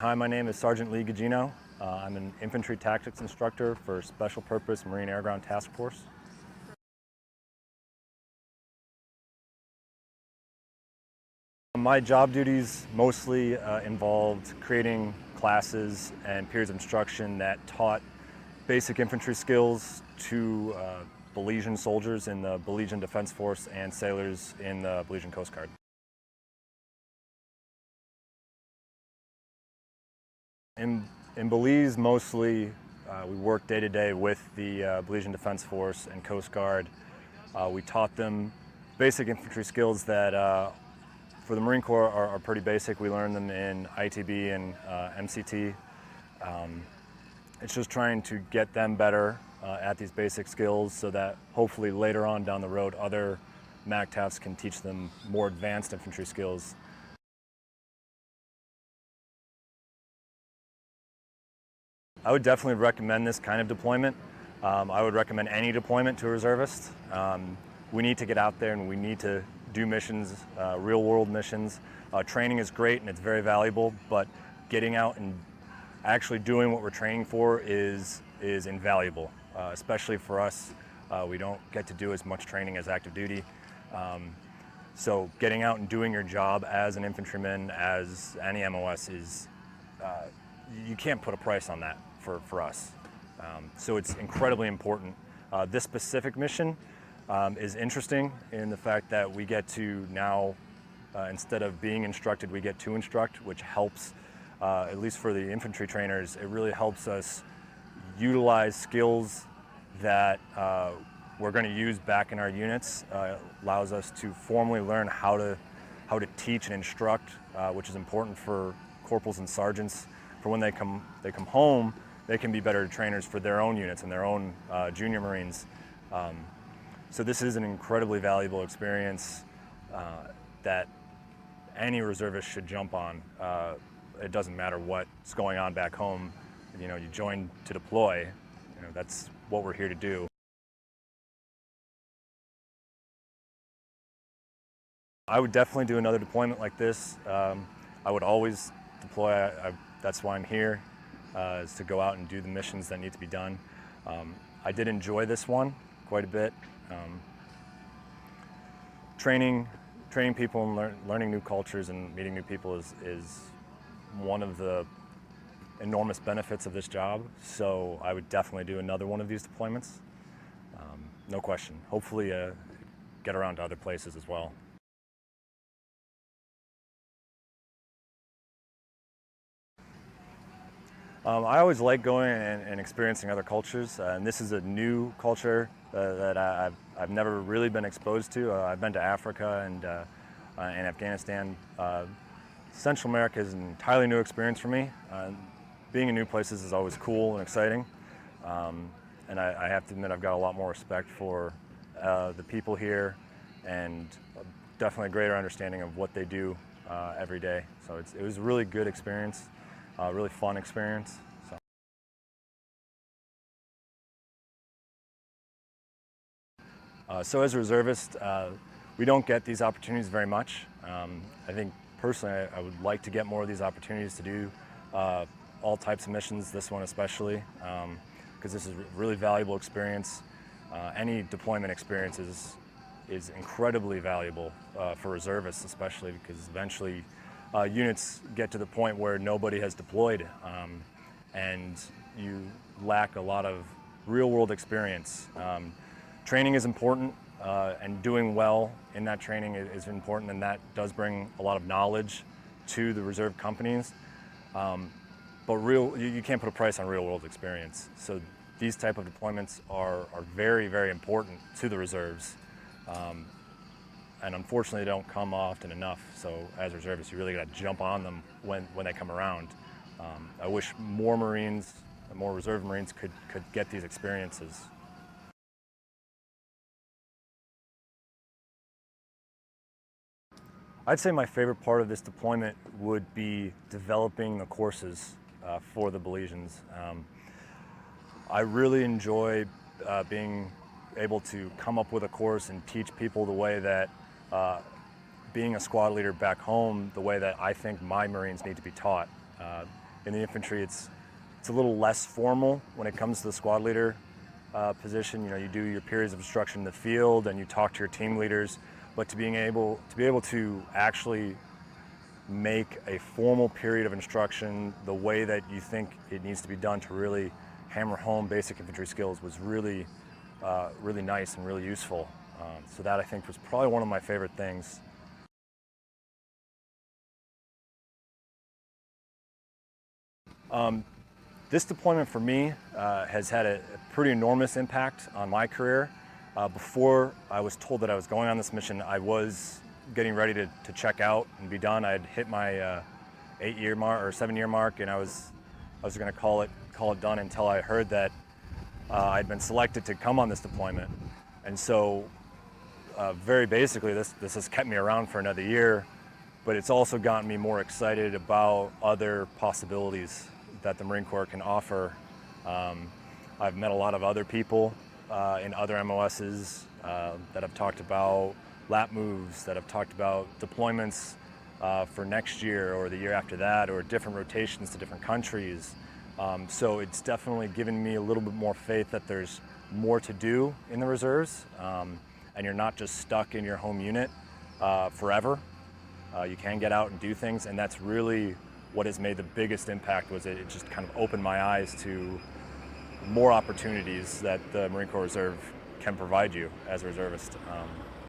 Hi, my name is Sergeant Lee Gugino. I'm an infantry tactics instructor for Special Purpose Marine Air Ground Task Force. My job duties mostly involved creating classes and periods of instruction that taught basic infantry skills to Belizean soldiers in the Belizean Defense Force and sailors in the Belizean Coast Guard. In Belize, mostly we work day to day with the Belizean Defense Force and Coast Guard. We taught them basic infantry skills that for the Marine Corps are pretty basic. We learned them in ITB and MCT. It's just trying to get them better at these basic skills so that hopefully later on down the road other MAGTFs can teach them more advanced infantry skills. I would definitely recommend this kind of deployment. I would recommend any deployment to a reservist. We need to get out there and we need to do missions, real world missions. Training is great and it's very valuable, but getting out and actually doing what we're training for is invaluable, especially for us. We don't get to do as much training as active duty. So getting out and doing your job as an infantryman, as any MOS is, you can't put a price on that for us. So it's incredibly important. This specific mission is interesting in the fact that we get to now, instead of being instructed, we get to instruct, which helps, at least for the infantry trainers, it really helps us utilize skills that we're going to use back in our units. Allows us to formally learn how to teach and instruct, which is important for corporals and sergeants. For when they come home, they can be better trainers for their own units and their own junior Marines. So this is an incredibly valuable experience that any reservist should jump on. It doesn't matter what's going on back home. You know, you join to deploy. You know, that's what we're here to do. I would definitely do another deployment like this. I would always deploy. That's why I'm here, is to go out and do the missions that need to be done. I did enjoy this one quite a bit. Training people and learning new cultures and meeting new people is one of the enormous benefits of this job. So I would definitely do another one of these deployments. No question. Hopefully get around to other places as well. I always like going and experiencing other cultures, and this is a new culture that I've never really been exposed to. I've been to Africa and Afghanistan. Central America is an entirely new experience for me. Being in new places is always cool and exciting, and I have to admit I've got a lot more respect for the people here and definitely a greater understanding of what they do every day. So it was a really good experience. Really fun experience. So as a reservist, we don't get these opportunities very much. I think personally I would like to get more of these opportunities to do all types of missions, this one especially, because this is a really valuable experience. Any deployment experience is incredibly valuable for reservists, especially because eventually units get to the point where nobody has deployed and you lack a lot of real-world experience. Training is important and doing well in that training is important, and that does bring a lot of knowledge to the reserve companies. But you can't put a price on real-world experience. So these type of deployments are very, very important to the reserves. And unfortunately, they don't come often enough. So as reservists, you really got to jump on them when they come around. I wish more Marines, more reserve Marines could get these experiences. I'd say my favorite part of this deployment would be developing the courses for the Belizeans. I really enjoy being able to come up with a course and teach people the way that being a squad leader back home, the way that I think my Marines need to be taught. in the infantry, it's a little less formal when it comes to the squad leader position. You know, you do your periods of instruction in the field and you talk to your team leaders, but to be able to actually make a formal period of instruction the way that you think it needs to be done to really hammer home basic infantry skills was really, really nice and really useful. So that, I think, was probably one of my favorite things. This deployment for me has had a pretty enormous impact on my career. Before I was told that I was going on this mission, I was getting ready to check out and be done. I had hit my 8-year mark or 7-year mark, and I was going to call it done until I heard that I'd been selected to come on this deployment. And so, very basically, this has kept me around for another year, but it's also gotten me more excited about other possibilities that the Marine Corps can offer. I've met a lot of other people in other MOSs that have talked about lap moves, that have talked about deployments for next year or the year after that, or different rotations to different countries. So it's definitely given me a little bit more faith that there's more to do in the reserves, and you're not just stuck in your home unit forever. You can get out and do things, and that's really what has made the biggest impact. Was it just kind of opened my eyes to more opportunities that the Marine Corps Reserve can provide you as a reservist.